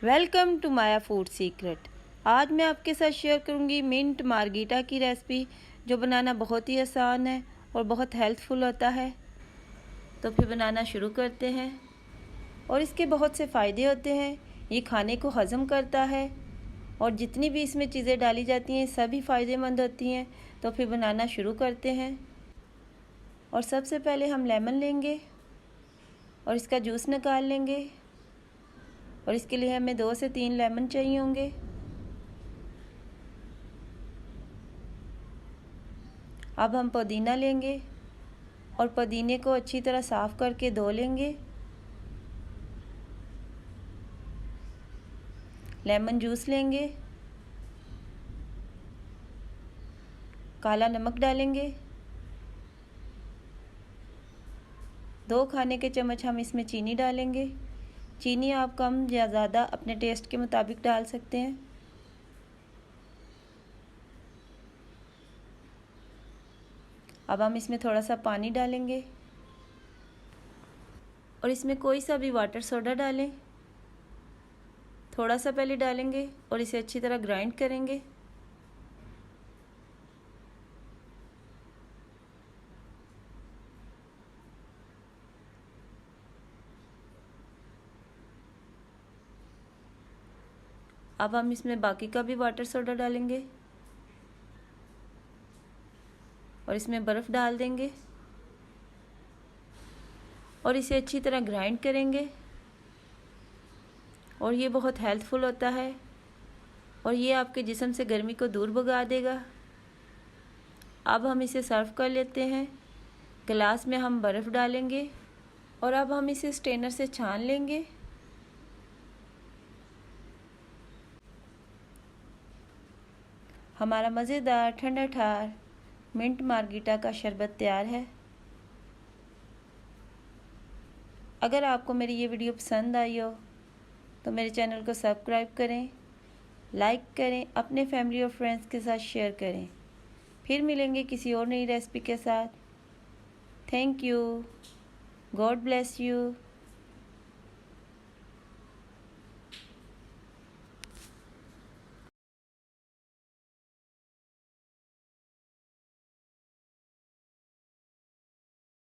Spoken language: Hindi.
Welcome to Maya food secret. आज मैं आपके साथ शेयर करूंगी मिंट मार्गीटा की रेसिपी, जो बनाना बहुत ही आसान है और बहुत हेल्थफुल होता है। तो फिर बनाना शुरू करते हैं। और इसके बहुत से फ़ायदे होते हैं। ये खाने को हज़म करता है और जितनी भी इसमें चीज़ें डाली जाती हैं सभी फ़ायदेमंद होती हैं। तो फिर बनाना शुरू करते हैं। और सबसे पहले हम लेमन लेंगे और इसका जूस निकाल लेंगे। और इसके लिए हमें 2 से 3 लेमन चाहिए होंगे। अब हम पुदीना लेंगे और पुदीने को अच्छी तरह साफ़ करके धो लेंगे। लेमन जूस लेंगे, काला नमक डालेंगे, 2 खाने के चम्मच हम इसमें चीनी डालेंगे। चीनी आप कम या ज़्यादा अपने टेस्ट के मुताबिक डाल सकते हैं। अब हम इसमें थोड़ा सा पानी डालेंगे और इसमें कोई सा भी वाटर सोडा डालें। थोड़ा सा पहले डालेंगे और इसे अच्छी तरह ग्राइंड करेंगे। अब हम इसमें बाकी का भी वाटर सोडा डालेंगे और इसमें बर्फ़ डाल देंगे और इसे अच्छी तरह ग्राइंड करेंगे। और ये बहुत हेल्थफुल होता है और ये आपके जिस्म से गर्मी को दूर भगा देगा। अब हम इसे सर्व कर लेते हैं। गिलास में हम बर्फ़ डालेंगे और अब हम इसे स्ट्रेनर से छान लेंगे। हमारा मज़ेदार ठंडा ठार मिंट मार्गीटा का शरबत तैयार है। अगर आपको मेरी ये वीडियो पसंद आई हो तो मेरे चैनल को सब्सक्राइब करें, लाइक करें, अपने फैमिली और फ्रेंड्स के साथ शेयर करें। फिर मिलेंगे किसी और नई रेसिपी के साथ। Thank you. God bless you.